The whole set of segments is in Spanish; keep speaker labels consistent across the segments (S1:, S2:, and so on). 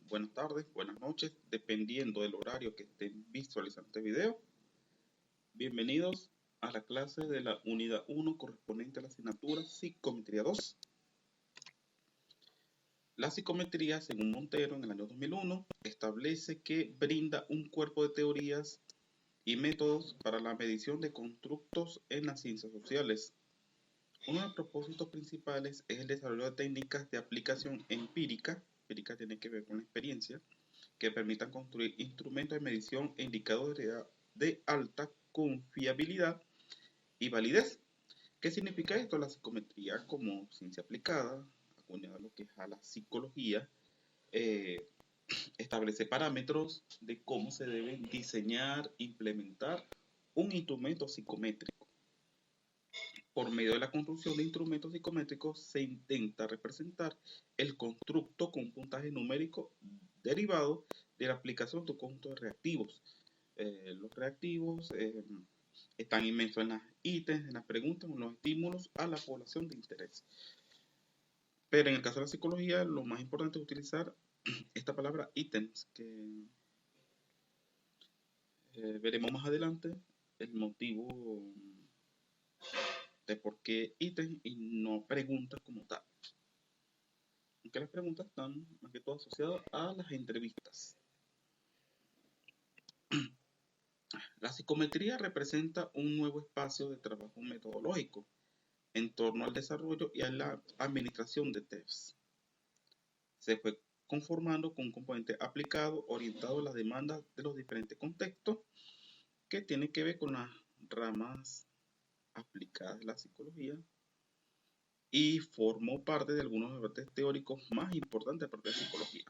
S1: buenas tardes, buenas noches, dependiendo del horario que estén visualizando este video. Bienvenidos a la clase de la unidad 1 correspondiente a la asignatura Psicometría 2. La psicometría, según Montero en el año 2001, establece que brinda un cuerpo de teorías y métodos para la medición de constructos en las ciencias sociales. Uno de los propósitos principales es el desarrollo de técnicas de aplicación empírica tiene que ver con la experiencia, que permitan construir instrumentos de medición e indicadores de alta confiabilidad y validez. ¿Qué significa esto? La psicometría como ciencia aplicada, acuñada a lo que es a la psicología, eh, establece parámetros de cómo se debe diseñar, implementar un instrumento psicométrico. Por medio de la construcción de instrumentos psicométricos se intenta representar el constructo con un puntaje numérico derivado de la aplicación de un conjunto de reactivos. Los reactivos están inmensos en los ítems, en las preguntas, en los estímulos a la población de interés. Pero en el caso de la psicología, lo más importante es utilizar esta palabra ítems, que veremos más adelante el motivo de por qué ítems y no preguntas como tal. Aunque las preguntas están más que todo asociadas a las entrevistas. La psicometría representa un nuevo espacio de trabajo metodológico en torno al desarrollo y a la administración de tests. Se fue conformando con un componente aplicado orientado a las demandas de los diferentes contextos que tiene que ver con las ramas aplicadas de la psicología y formó parte de algunos debates teóricos más importantes de la psicología.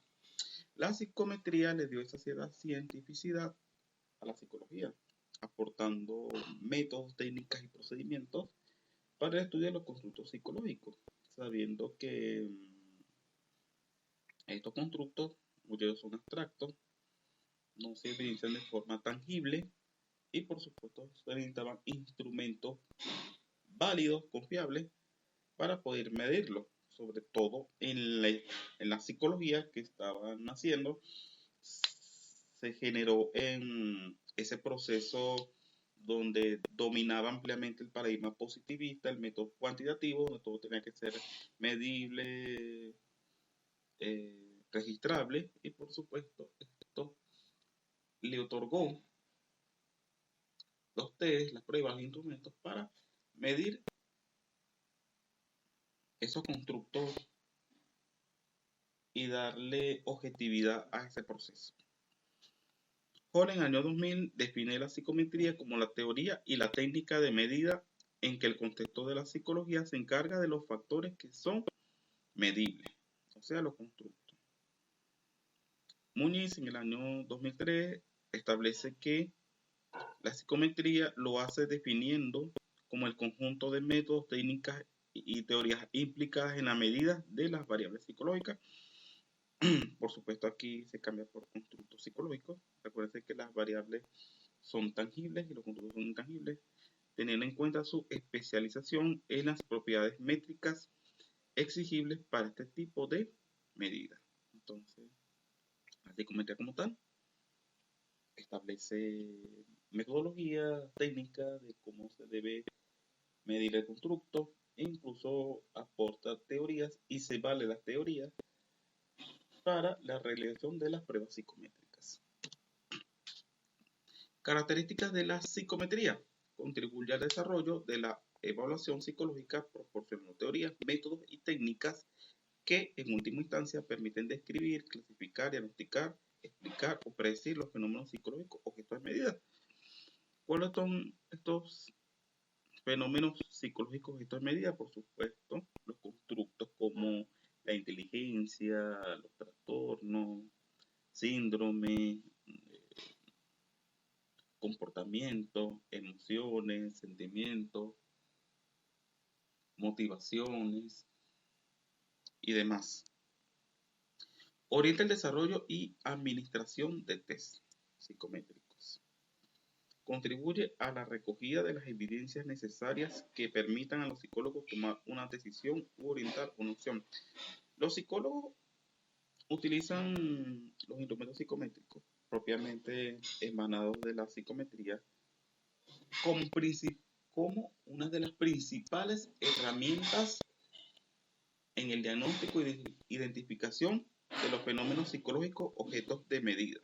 S1: La psicometría le dio esa cientificidad a la psicología, aportando métodos, técnicas y procedimientos para el estudio de los constructos psicológicos, sabiendo que estos constructos, muchos son abstractos, no se evidencian de forma tangible y por supuesto se necesitaban instrumentos válidos, confiables, para poder medirlo, sobre todo en la psicología que estaban naciendo. Se generó en ese proceso donde dominaba ampliamente el paradigma positivista, el método cuantitativo, donde todo tenía que ser medible, registrable, y por supuesto esto le otorgó los test, las pruebas, los instrumentos para medir esos constructos y darle objetividad a ese proceso. Hall en el año 2000 define la psicometría como la teoría y la técnica de medida en que el contexto de la psicología se encarga de los factores que son medibles, o sea, los constructos. Muñiz en el año 2003 establece que la psicometría lo hace definiendo como el conjunto de métodos, técnicas y teorías implicadas en la medida de las variables psicológicas. Por supuesto, aquí se cambia por constructos psicológicos. Recuerden que las variables son tangibles y los constructos son intangibles, teniendo en cuenta su especialización en las propiedades métricas exigibles para este tipo de medidas. Entonces, la psicometría como tal establece metodología técnica de cómo se debe medir el constructo e incluso aporta teorías y se vale las teorías para la realización de las pruebas psicométricas. Características de la psicometría. Contribuye al desarrollo de la evaluación psicológica proporcionando teorías, métodos y técnicas que en última instancia permiten describir, clasificar, diagnosticar, explicar o predecir los fenómenos psicológicos objeto de medida. ¿Cuáles son estos fenómenos psicológicos objeto de medida? Por supuesto, los constructos como la inteligencia, los trastornos, síndromes, comportamientos, emociones, sentimientos, motivaciones y demás. Orienta el desarrollo y administración de test psicométricos. Contribuye a la recogida de las evidencias necesarias que permitan a los psicólogos tomar una decisión u orientar una opción. Los psicólogos Utilizan los instrumentos psicométricos propiamente emanados de la psicometría como, como una de las principales herramientas en el diagnóstico y identificación de los fenómenos psicológicos objetos de medida.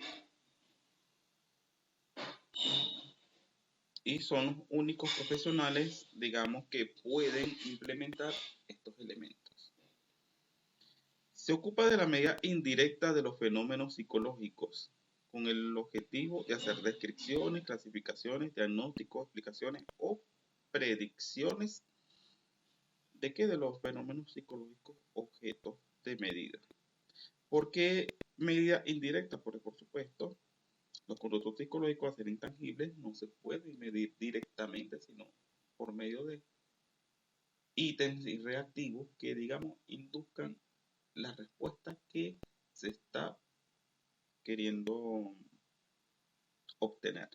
S1: Y son los únicos profesionales, digamos, que pueden implementar estos elementos. Se ocupa de la medida indirecta de los fenómenos psicológicos, con el objetivo de hacer descripciones, clasificaciones, diagnósticos, explicaciones o predicciones de los fenómenos psicológicos objetos de medida. ¿Por qué medida indirecta? Porque, por supuesto, los conductos psicológicos, al ser intangibles, no se pueden medir directamente, sino por medio de ítems y reactivos que, digamos, induzcan la respuesta que se está queriendo obtener.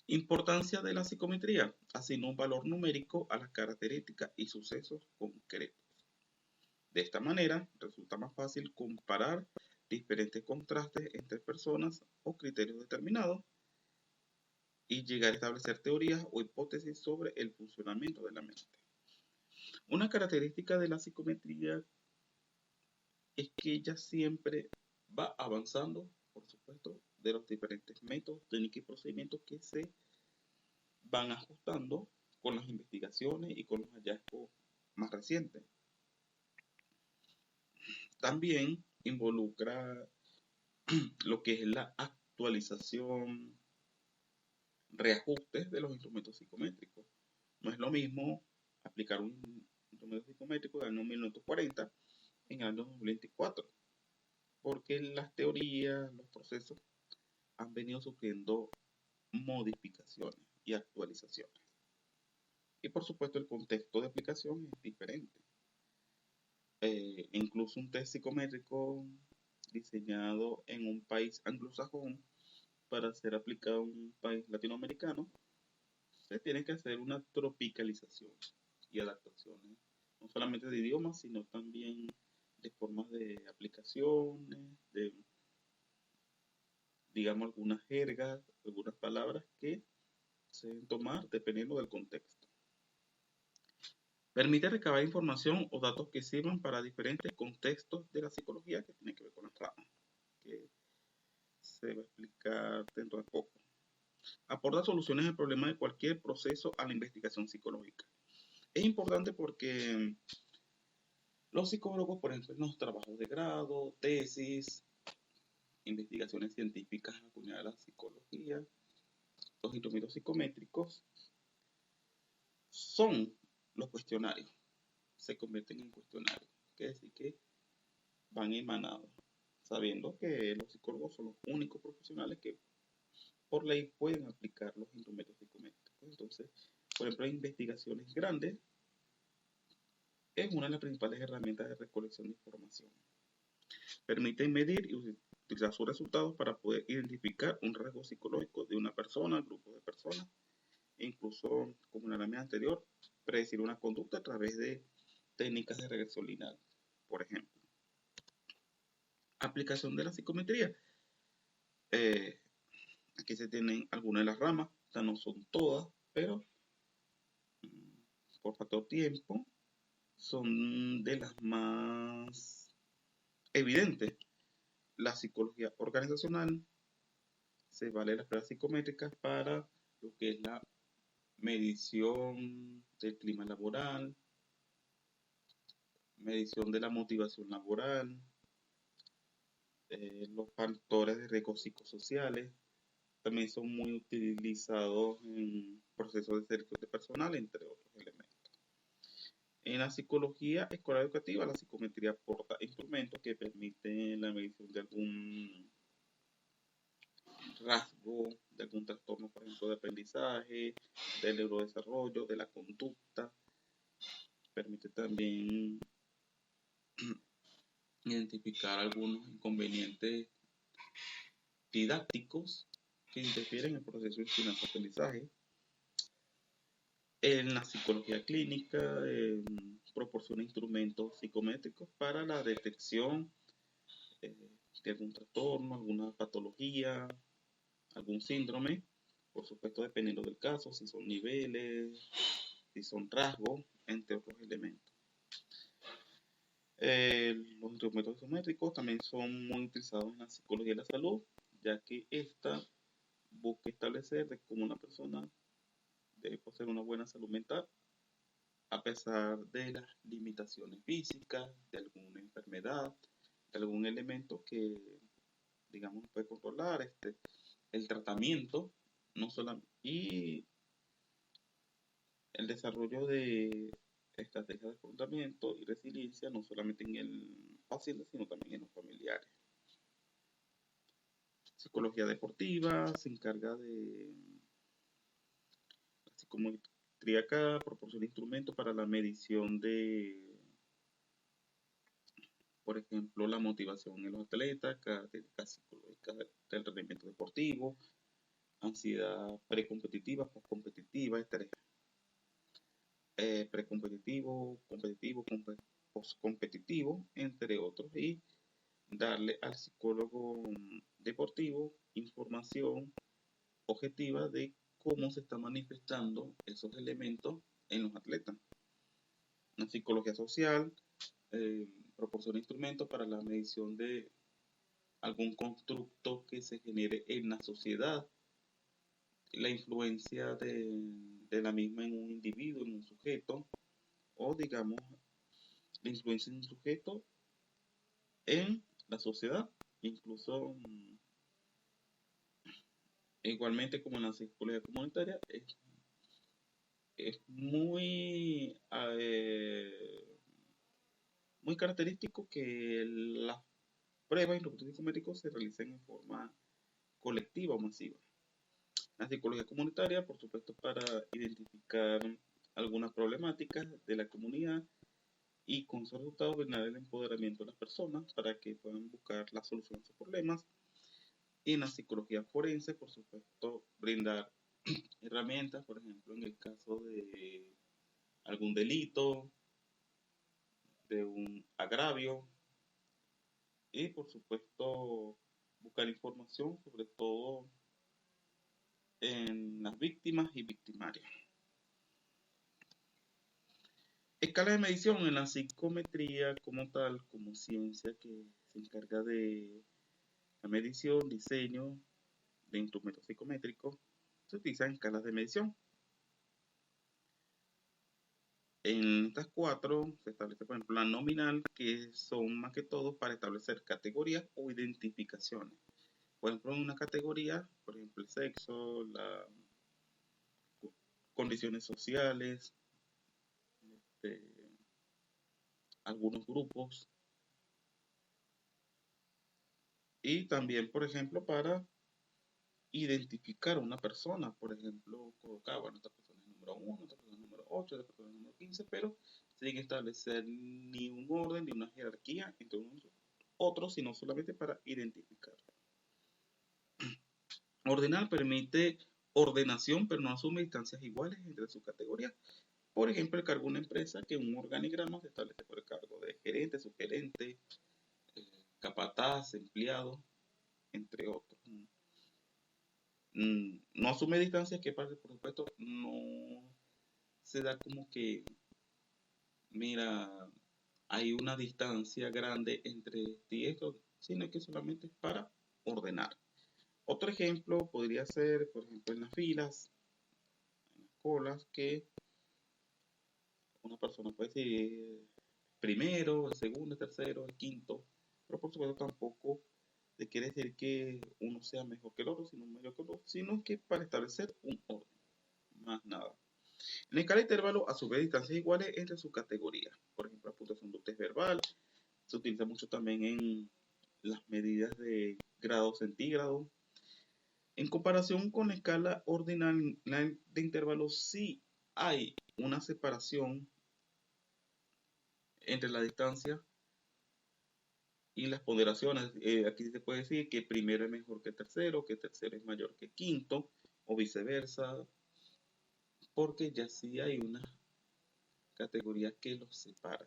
S1: Importancia de la psicometría. Asigna un valor numérico a las características y sucesos concretos. De esta manera, resulta más fácil comparar diferentes contrastes entre personas o criterios determinados y llegar a establecer teorías o hipótesis sobre el funcionamiento de la mente. Una característica de la psicometría es que ella siempre va avanzando, por supuesto, de los diferentes métodos, técnicas y procedimientos que se van ajustando con las investigaciones y con los hallazgos más recientes. También involucra lo que es la actualización, reajustes de los instrumentos psicométricos. No es lo mismo aplicar un instrumento psicométrico del año 1940 en el año 2024, porque las teorías, los procesos han venido sufriendo modificaciones y actualizaciones. Y por supuesto el contexto de aplicación es diferente. Incluso un test psicométrico diseñado en un país anglosajón para ser aplicado en un país latinoamericano, se tiene que hacer una tropicalización y adaptaciones, no solamente de idiomas, sino también de formas de aplicaciones, de, digamos, algunas jergas, algunas palabras que se deben tomar dependiendo del contexto. Permite recabar información o datos que sirvan para diferentes contextos de la psicología que tienen que ver con las ramas, que se va a explicar dentro de poco. Aporta soluciones al problema de cualquier proceso a la investigación psicológica. Es importante porque los psicólogos, por ejemplo, en los trabajos de grado, tesis, investigaciones científicas acuñadas a la psicología, los instrumentos psicométricos son los cuestionarios, se convierten en cuestionarios, quiere decir que van emanados, sabiendo que los psicólogos son los únicos profesionales que por ley pueden aplicar los instrumentos psicométricos. Entonces, por ejemplo, en investigaciones grandes, es una de las principales herramientas de recolección de información. Permiten medir y utilizar sus resultados para poder identificar un rasgo psicológico de una persona, grupo de personas, e incluso, como en la lámina anterior, predecir una conducta a través de técnicas de regresión lineal, por ejemplo. Aplicación de la psicometría. Aquí se tienen algunas de las ramas, o sea, no son todas, pero por factor tiempo son de las más evidentes. La psicología organizacional se vale las pruebas psicométricas para lo que es la medición del clima laboral, medición de la motivación laboral, los factores de riesgo psicosociales, también son muy utilizados en procesos de selección de personal, entre otros elementos. En la psicología escolar educativa, la psicometría aporta instrumentos que permiten la medición de algún rasgo, de algún trastorno, por ejemplo, de aprendizaje, del neurodesarrollo, de la conducta. Permite también identificar algunos inconvenientes didácticos que interfieren en el proceso de enseñanza-aprendizaje. En la psicología clínica proporciona instrumentos psicométricos para la detección eh, de algún trastorno, alguna patología, algún síndrome, por supuesto dependiendo del caso, si son niveles, si son rasgos, entre otros elementos. Los instrumentos psicométricos también son muy utilizados en la psicología de la salud, ya que esta busca establecer de cómo una persona debe poseer una buena salud mental a pesar de las limitaciones físicas, de alguna enfermedad, de algún elemento que, digamos, puede controlar el tratamiento, no solamente, y el desarrollo de estrategias de afrontamiento y resiliencia, no solamente en el paciente, sino también en los familiares. Psicología deportiva se encarga de la psicometría acá, proporciona instrumentos para la medición de, por ejemplo, la motivación en los atletas, características psicológicas del rendimiento deportivo, ansiedad precompetitiva, postcompetitiva, estrés precompetitivo, competitivo, postcompetitivo, entre otros, y darle al psicólogo deportivo información objetiva de cómo se están manifestando esos elementos en los atletas. La psicología social eh, proporciona instrumentos para la medición de algún constructo que se genere en la sociedad, la influencia de la misma en un individuo, en un sujeto, o digamos, la influencia de un sujeto en la sociedad, incluso igualmente como en la psicología comunitaria, es muy característico que las pruebas y los estudios médicos se realicen en forma colectiva o masiva. La psicología comunitaria, por supuesto, para identificar algunas problemáticas de la comunidad y con esos resultados brindar el empoderamiento de las personas para que puedan buscar la solución a sus problemas. Y en la psicología forense, por supuesto, brindar herramientas, por ejemplo, en el caso de algún delito, de un agravio, y por supuesto buscar información sobre todo en las víctimas y victimarios. Escala de medición en la psicometría como tal, como ciencia que se encarga de la medición, diseño de instrumentos psicométricos, se utilizan escalas de medición. En estas cuatro se establece, por ejemplo, la nominal, que son más que todo para establecer categorías o identificaciones. Por ejemplo, en una categoría, por ejemplo, el sexo, las condiciones sociales, este, algunos grupos, y también, por ejemplo, para identificar a una persona, por ejemplo, colocar, bueno, esta persona es número 1, esta persona es número 8, esta persona es número 15, pero sin establecer ni un orden ni una jerarquía entre unos otros, sino solamente para identificar. Ordenar permite ordenación, pero no asume distancias iguales entre sus categorías. Por ejemplo, el cargo de una empresa que un organigrama se establece por el cargo de gerente, subgerente, capataz, empleado, entre otros. No asume distancias que, por supuesto, no se da como que, mira, hay una distancia grande entre este y esto, sino que solamente es para ordenar. Otro ejemplo podría ser, por ejemplo, en las filas, en las colas, que una persona puede decir primero, el segundo, el tercero, el quinto, pero por supuesto tampoco quiere decir que uno sea mejor que el otro, sino mayor que el otro, sino que para establecer un orden, más nada. En la escala de intervalo, a su vez, distancias iguales entre sus categorías. Por ejemplo, la puntuación de test verbal se utiliza mucho también en las medidas de grado centígrado. En comparación con la escala ordinal de intervalos, sí hay una separación entre la distancia y las ponderaciones. Aquí se puede decir que primero es mejor que tercero es mayor que quinto, o viceversa. porque ya sí hay una categoría que los separa.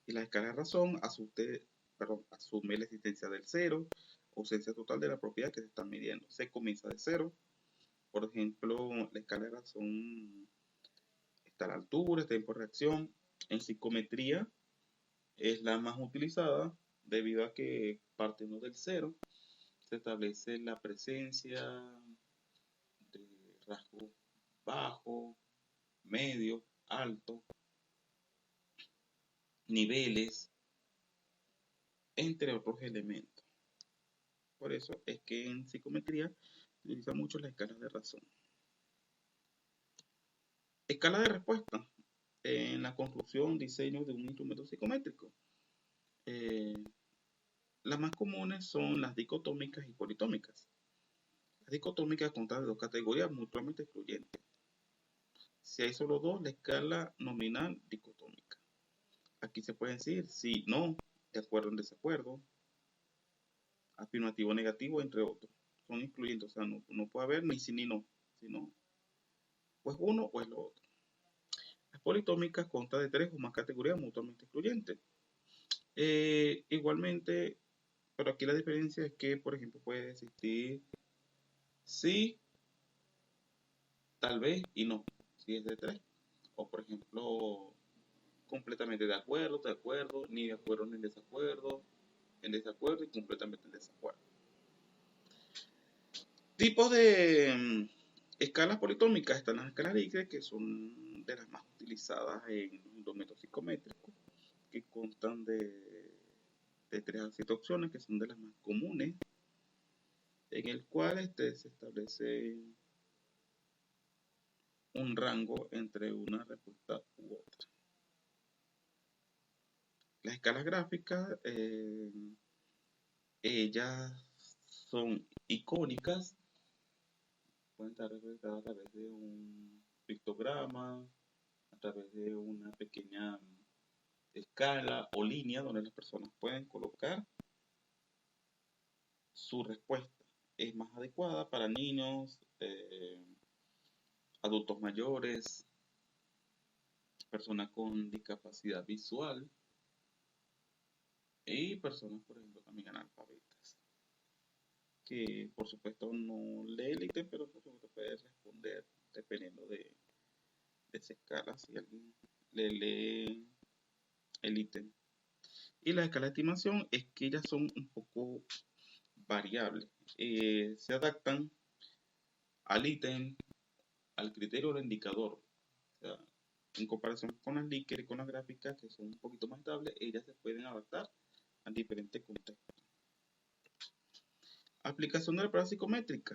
S1: Y la escala de razón asume la existencia del cero, ausencia total de la propiedad que se está midiendo. Se comienza de cero. Por ejemplo, la escala de razón está a la altura, está en por reacción. En psicometría es la más utilizada debido a que partiendo del cero se establece la presencia de rasgos bajos, medios, altos, niveles, entre otros elementos. Por eso es que en psicometría se utiliza mucho la escala de razón. Escala de respuesta en la construcción, diseño de un instrumento psicométrico. Las más comunes son las dicotómicas y politómicas. Las dicotómicas constan de dos categorías mutuamente excluyentes. Si hay solo dos, la escala nominal dicotómica. Aquí se puede decir sí, no, de acuerdo en desacuerdo, afirmativo, negativo, entre otros. Son excluyentes, o sea, no puede haber ni sí ni no, sino pues uno o es lo otro. Las politómicas constan de tres o más categorías mutuamente excluyentes. Igualmente, pero aquí la diferencia es que, por ejemplo, puede existir sí, tal vez y no, si es de tres. O, por ejemplo, completamente de acuerdo, ni de acuerdo ni en desacuerdo y completamente en desacuerdo. Tipos de escalas politómicas están las escalas Likert, que son de las más utilizadas en los métodos psicométricos, que constan de 3 a 7 opciones, que son de las más comunes, en el cual se establece un rango entre una respuesta u otra. Las escalas gráficas, ellas son icónicas, pueden estar representadas a través de un pictograma, a través de una pequeña escala o línea donde las personas pueden colocar su respuesta. Es más adecuada para niños, adultos mayores, personas con discapacidad visual y personas, por ejemplo, también analfabetas, que por supuesto no lee el ítem, pero por supuesto puede responder dependiendo de esa escala, si alguien le lee el ítem. Y la escala de estimación es que ellas son un poco variables, se adaptan al ítem, al criterio del indicador. O sea, en comparación con las Likert y con las gráficas, que son un poquito más estables, ellas se pueden adaptar a diferentes contextos. Aplicación de la prueba psicométrica.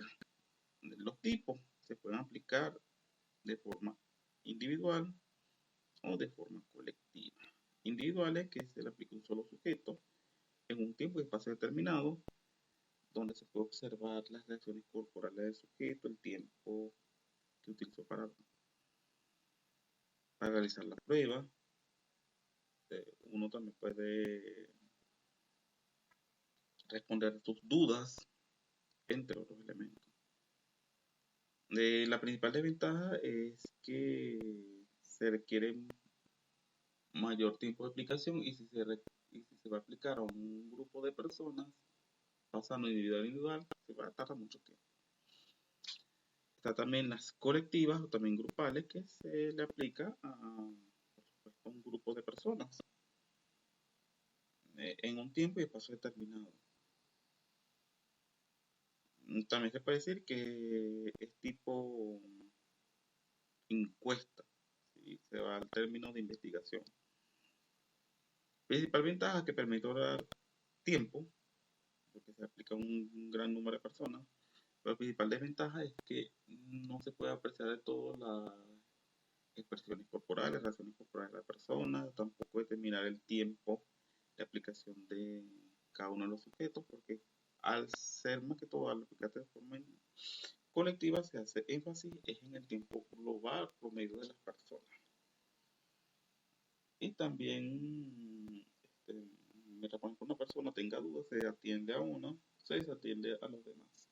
S1: Los tipos se pueden aplicar de forma individual o de forma colectiva. Individuales, que se le aplica un solo sujeto en un tiempo y espacio determinado, donde se puede observar las reacciones corporales del sujeto, el tiempo que utilizó para realizar la prueba. Uno también puede responder sus dudas, entre otros elementos. La principal desventaja es que se requiere mayor tiempo de aplicación y si se va a aplicar a un grupo de personas, pasando individual a individual, se va a tardar mucho tiempo. Está también las colectivas o también grupales, que se le aplica a un grupo de personas en un tiempo y espacio determinado. También se puede decir que es tipo encuesta, si se va al término de investigación. Principal ventaja, que permite ahorrar tiempo, porque se aplica a un gran número de personas. Pero la principal desventaja es que no se puede apreciar de todo las expresiones corporales, reacciones corporales de la persona, tampoco determinar el tiempo de aplicación de cada uno de los sujetos, porque al ser más que todo al aplicarse de forma colectiva, se hace énfasis en el tiempo global promedio de las personas. Y también, mientras por ejemplo una persona tenga dudas, se atiende a uno, se atiende a los demás.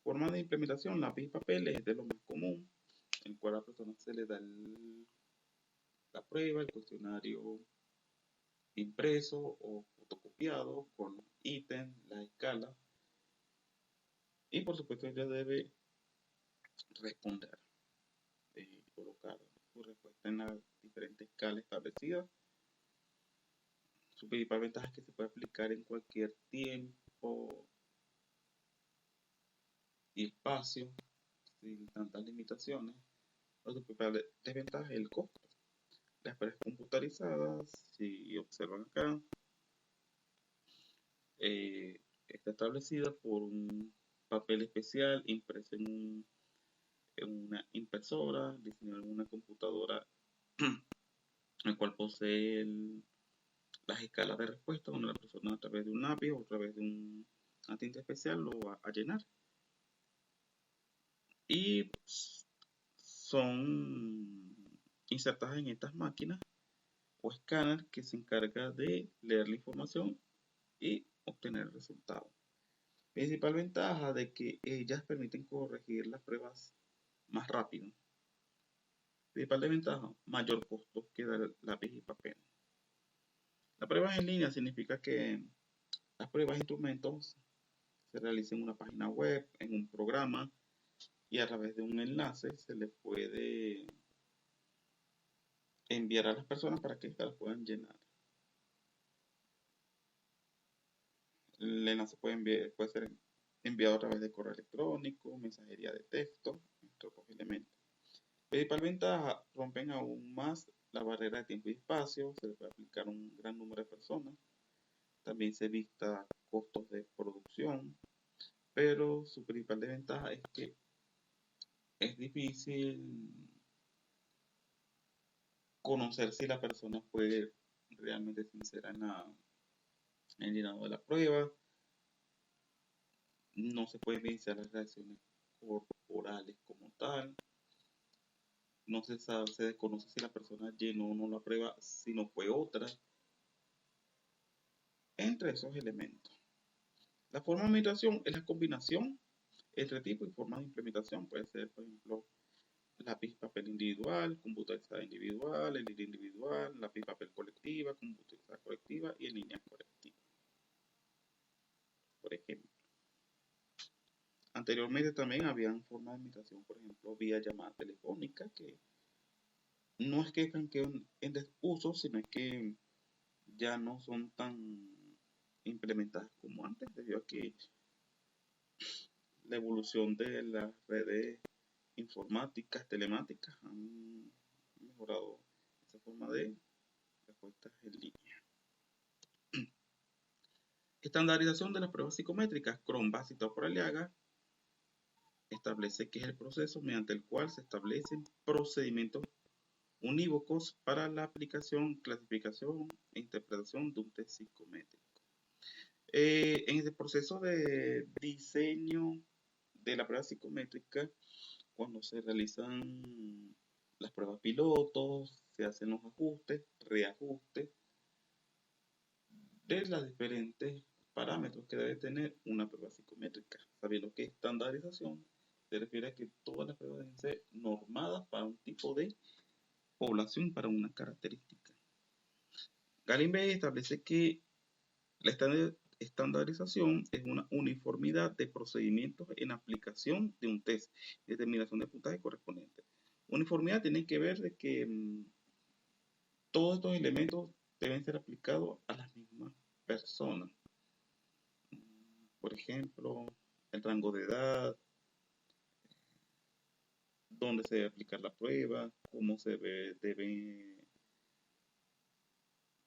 S1: Forma de implementación, lápiz y papel es de lo más común. en el cual a la persona se le da la prueba, el cuestionario impreso o fotocopiado con los ítems, la escala, y por supuesto ella debe responder, colocar su respuesta en las diferentes escalas establecidas. Su principal ventaja es que se puede aplicar en cualquier tiempo y espacio sin tantas limitaciones. Su principal desventaja es el costo. Las pruebas computarizadas, si observan acá, está establecida por un papel especial impreso en una impresora, diseñado en una computadora, el cual posee las escalas de respuesta, donde la persona a través de un lápiz o a través de una tinta especial lo va a llenar. Y son insertadas en estas máquinas o escáner que se encarga de leer la información y obtener el resultado. Principal ventaja de que ellas permiten corregir las pruebas más rápido. Principal desventaja, mayor costo que el lápiz y papel. Las pruebas en línea significa que las pruebas de instrumentos se realizan en una página web, en un programa, y a través de un enlace se les puede enviar a las personas para que éstas las puedan llenar. El enlace puede ser enviado a través de correo electrónico, mensajería de texto, entre otros elementos. Principal ventaja, rompen aún más la barrera de tiempo y espacio, se le puede aplicar a un gran número de personas. También se evita costos de producción, pero su principal desventaja es que es difícil conocer si la persona fue realmente sincera en el llenado de la prueba. No se pueden evidenciar las reacciones corporales como tal. No se sabe, se desconoce si la persona llenó o no la prueba, si no fue otra, entre esos elementos. La forma de administración es la combinación entre tipo y forma de implementación. Puede ser, por ejemplo, lápiz papel individual, computarizada individual, en línea individual, lápiz papel colectiva, computarizada colectiva y en línea colectiva. Por ejemplo. Anteriormente también habían formas de administración, por ejemplo, vía llamada telefónica, que no es que están en desuso, sino que ya no son tan implementadas como antes, debido a que la evolución de las redes informáticas, telemáticas, han mejorado esa forma de respuestas en línea. Estandarización de las pruebas psicométricas. Cron, Bass y Topor Aliaga establece que es el proceso mediante el cual se establecen procedimientos unívocos para la aplicación, clasificación e interpretación de un test psicométrico. En este proceso de diseño de la prueba psicométrica, cuando se realizan las pruebas pilotos, se hacen los ajustes, reajustes de los diferentes parámetros que debe tener una prueba psicométrica, sabiendo que estandarización se refiere a que todas las pruebas deben ser normadas para un tipo de población, para una característica. Galimbe establece que la estandarización es una uniformidad de procedimientos en aplicación de un test, determinación de puntaje correspondiente. Uniformidad tiene que ver de que todos estos elementos deben ser aplicados a las mismas personas. Por ejemplo, el rango de edad, dónde se debe aplicar la prueba, cómo se debe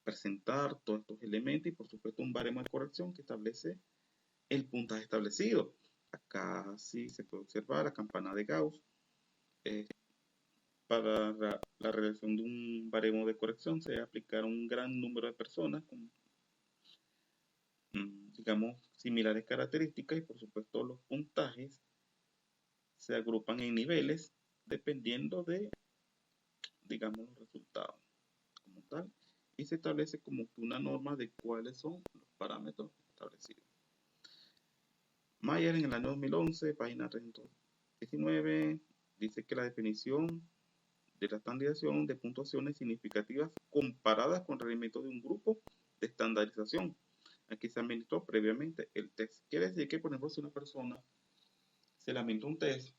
S1: presentar todos estos elementos y por supuesto un baremo de corrección que establece el puntaje establecido. Acá sí se puede observar la campana de Gauss. Para la realización de un baremo de corrección se debe aplicar a un gran número de personas con, digamos, similares características y por supuesto los puntajes se agrupan en niveles dependiendo de, digamos, los resultados como tal y se establece como que una norma de cuáles son los parámetros establecidos. Mayer en el año 2011, página 319, Dice que la definición de la estandarización de puntuaciones significativas comparadas con rendimientos de un grupo de estandarización. Aquí se administró previamente el test. Quiere decir que, por ejemplo, si una persona se le administra un test,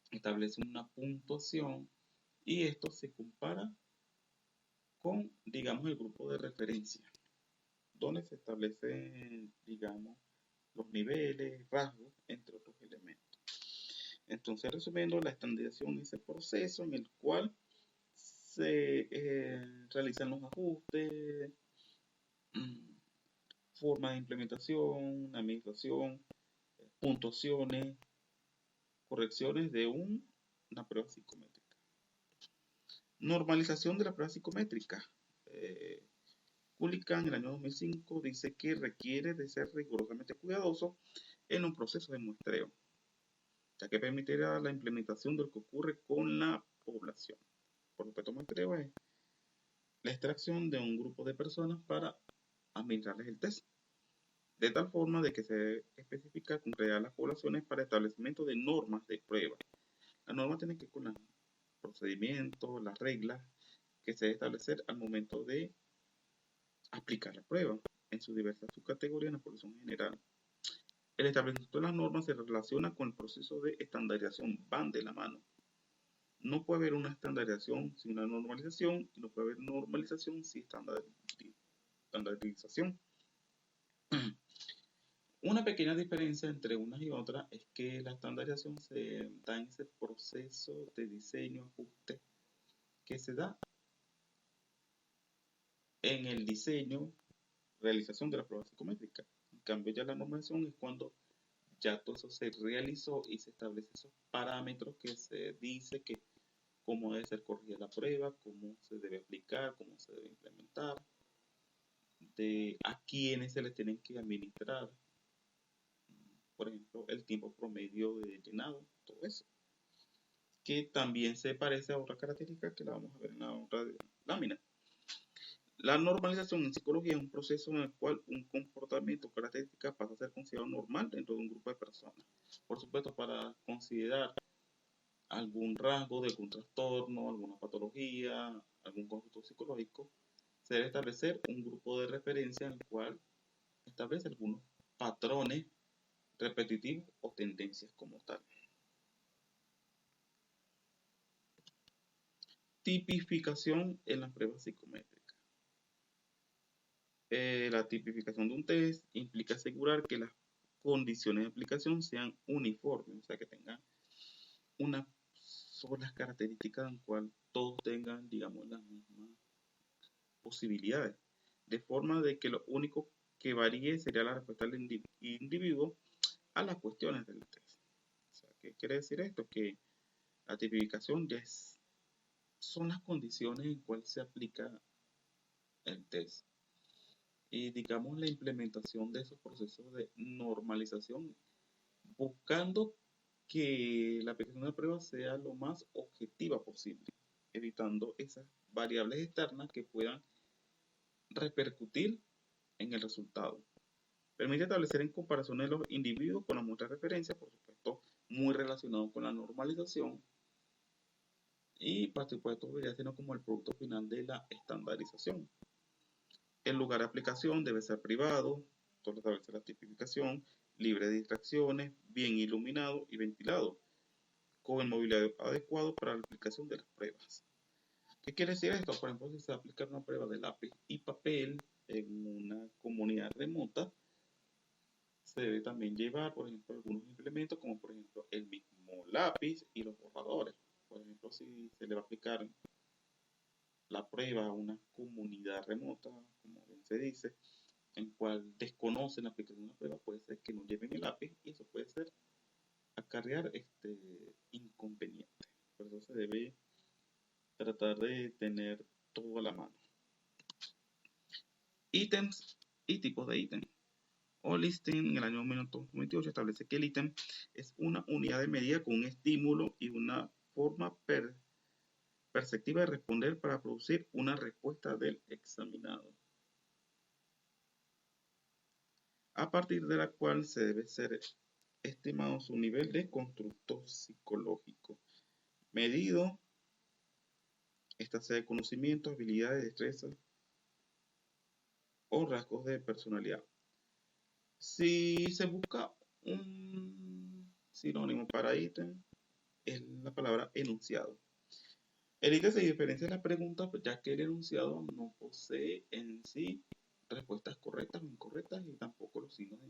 S1: establece una puntuación y esto se compara con, digamos, el grupo de referencia, donde se establecen, digamos, los niveles, rasgos, entre otros elementos. Entonces, resumiendo, la estandarización es el proceso en el cual se realizan los ajustes, forma de implementación, administración, puntuaciones, correcciones de una prueba psicométrica. Normalización de la prueba psicométrica. Kulikan en el año 2005 dice que requiere de ser rigurosamente cuidadoso en un proceso de muestreo, ya que permitirá la implementación de lo que ocurre con la población. Por supuesto, muestreo es la extracción de un grupo de personas para administrarles el test, de tal forma de que se especifica con crear las poblaciones para establecimiento de normas de prueba. La norma tiene que ver con los procedimientos, las reglas que se debe establecer al momento de aplicar la prueba en sus diversas subcategorías en la población general. El establecimiento de las normas se relaciona con el proceso de estandarización, van de la mano. No puede haber una estandarización sin una normalización y no puede haber normalización sin estandarización. Una pequeña diferencia entre unas y otras es que la estandarización se da en ese proceso de diseño, ajuste, que se da en el diseño, realización de la prueba psicométrica. En cambio, ya la normalización es cuando ya todo eso se realizó y se establecen esos parámetros que se dice que cómo debe ser corrigida la prueba, cómo se debe aplicar, cómo se debe implementar, de a quiénes se les tienen que administrar, por ejemplo, el tiempo promedio de llenado, todo eso. Que también se parece a otra característica que la vamos a ver en la otra lámina. La normalización en psicología es un proceso en el cual un comportamiento o característica pasa a ser considerado normal dentro de un grupo de personas. Por supuesto, para considerar algún rasgo de algún trastorno, alguna patología, algún conducto psicológico, se debe establecer un grupo de referencia en el cual establece algunos patrones repetitivos o tendencias como tal. Tipificación en las pruebas psicométricas. La tipificación de un test implica asegurar que las condiciones de aplicación sean uniformes, o sea, que tengan una sola característica en la cual todos tengan, digamos, las mismas posibilidades, de forma de que lo único que varíe sería la respuesta del individuo a las cuestiones del test. O sea, ¿qué quiere decir esto? Que la tipificación ya son las condiciones en cuales se aplica el test. Y digamos la implementación de esos procesos de normalización, buscando que la aplicación de la prueba sea lo más objetiva posible, evitando esas variables externas que puedan repercutir en el resultado. Permite establecer en comparación de los individuos con la muestra de referencia, por supuesto, muy relacionado con la normalización, y por supuesto debería ser como el producto final de la estandarización. El lugar de aplicación debe ser privado, todo establece la tipificación, libre de distracciones, bien iluminado y ventilado, con el mobiliario adecuado para la aplicación de las pruebas. ¿Qué quiere decir esto? Por ejemplo, si se aplica una prueba de lápiz y papel en una comunidad remota, se debe también llevar, por ejemplo, algunos implementos, como por ejemplo el mismo lápiz y los borradores. Por ejemplo, si se le va a aplicar la prueba a una comunidad remota, como bien se dice, en cual desconocen la aplicación de la prueba, puede ser que no lleven el lápiz y eso puede ser acarrear inconveniente. Por eso se debe tratar de tener todo a la mano. Ítems y tipos de ítem. Olistin en el año 1928 establece que el ítem es una unidad de medida con un estímulo y una forma perceptiva de responder para producir una respuesta del examinado, a partir de la cual se debe ser estimado su nivel de constructo psicológico. Medido esta sea de conocimiento, habilidades, destrezas o rasgos de personalidad. Si se busca un sinónimo para ítem, es la palabra enunciado. El ítem se diferencia de la pregunta, ya que el enunciado no posee en sí respuestas correctas o incorrectas y tampoco los signos de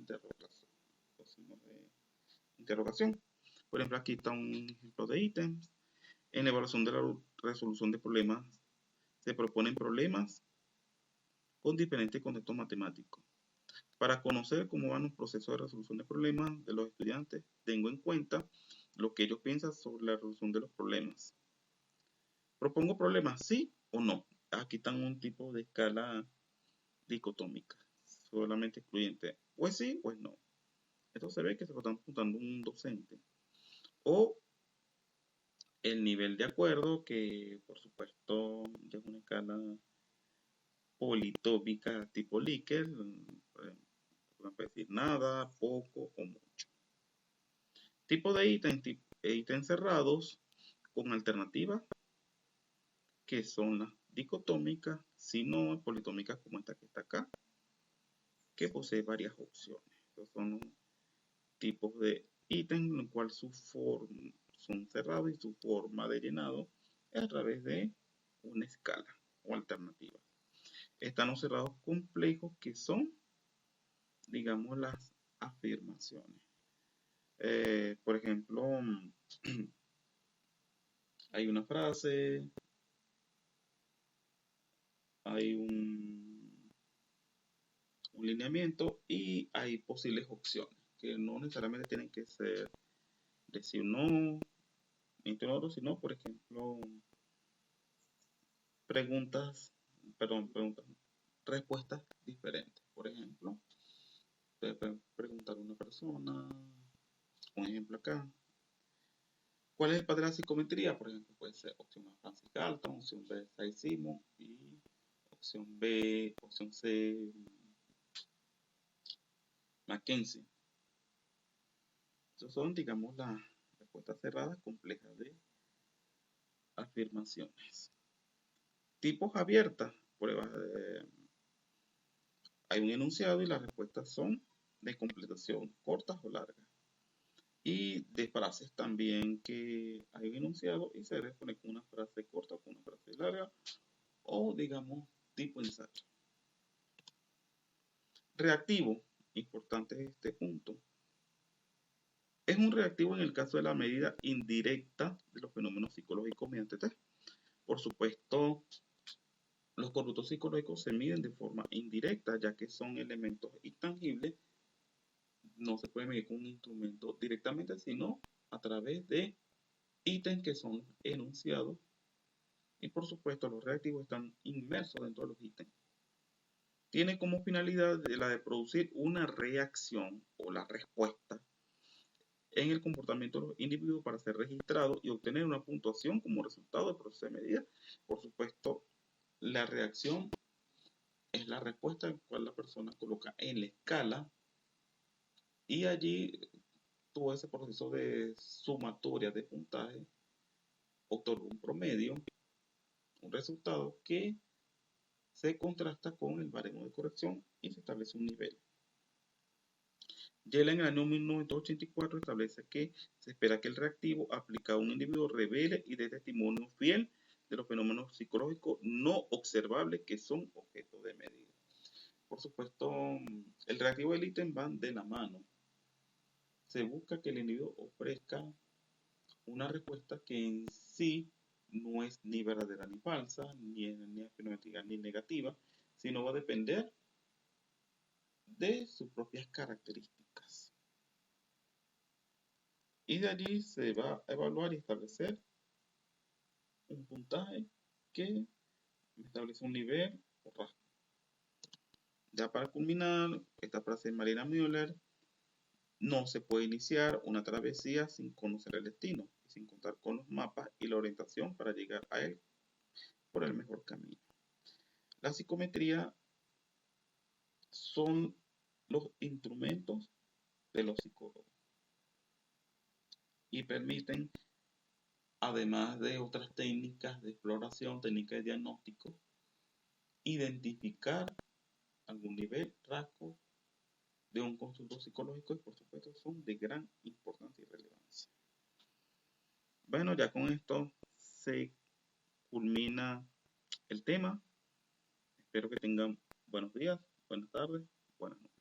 S1: interrogación. Por ejemplo, aquí está un ejemplo de ítems. En la evaluación de la resolución de problemas, se proponen problemas con diferentes contextos matemáticos. Para conocer cómo van los procesos de resolución de problemas de los estudiantes, tengo en cuenta lo que ellos piensan sobre la resolución de los problemas. ¿Propongo problemas, sí o no? Aquí están un tipo de escala dicotómica, solamente excluyente. O es sí o es no. Esto se ve que se lo están apuntando un docente. O el nivel de acuerdo, que por supuesto ya es una escala politópica tipo Likert, no puede decir nada, poco o mucho. Tipo de ítems cerrados con alternativas que son las dicotómicas, sino politómicas como esta que está acá, que posee varias opciones. Estos son los tipos de ítems en los cuales son cerrados y su forma de llenado es a través de una escala o alternativa. Están los cerrados complejos, que son, digamos, las afirmaciones. Por ejemplo, hay una frase, hay un lineamiento y hay posibles opciones que no necesariamente tienen que ser decir no, entre otros, sino, por ejemplo, respuestas diferentes. Por ejemplo, te pueden preguntar a una persona, un ejemplo acá, ¿cuál es el padre de la psicometría? Por ejemplo, puede ser opción A, Francis Galton, opción B, Saint-Simon y opción C, Mackenzie. Esas son, digamos, las respuestas cerradas complejas de afirmaciones. Tipos abiertas, pruebas hay un enunciado y las respuestas son de completación cortas o largas. Y de frases también, que hay un enunciado y se responde con una frase corta o con una frase larga, o digamos tipo ensayo. Reactivo, importante este punto. Es un reactivo en el caso de la medida indirecta de los fenómenos psicológicos mediante test. Por supuesto, los conductos psicológicos se miden de forma indirecta, ya que son elementos intangibles. No se puede medir con un instrumento directamente, sino a través de ítems que son enunciados. Y por supuesto, los reactivos están inmersos dentro de los ítems. Tiene como finalidad la de producir una reacción o la respuesta en el comportamiento de los individuos para ser registrado y obtener una puntuación como resultado del proceso de medida. Por supuesto, la reacción es la respuesta en la cual la persona coloca en la escala, y allí todo ese proceso de sumatoria de puntaje otorga un promedio, un resultado que se contrasta con el baremo de corrección y se establece un nivel. Yela en el año 1984 establece que se espera que el reactivo aplicado a un individuo revele y dé testimonio fiel de los fenómenos psicológicos no observables que son objeto de medida. Por supuesto, el reactivo y el ítem van de la mano. Se busca que el individuo ofrezca una respuesta que en sí no es ni verdadera ni falsa, ni afirmativa ni negativa, sino va a depender de sus propias características. Y de allí se va a evaluar y establecer un puntaje que establece un nivel o rasgo. Ya para culminar, esta frase de Marina Müller: no se puede iniciar una travesía sin conocer el destino y sin contar con los mapas y la orientación para llegar a él por el mejor camino. La psicometría son los instrumentos de los psicólogos. y permiten, además de otras técnicas de exploración, técnicas de diagnóstico, identificar algún nivel, rasgo de un constructo psicológico y por supuesto son de gran importancia y relevancia. Bueno, ya con esto se culmina el tema. Espero que tengan buenos días, buenas tardes, buenas noches.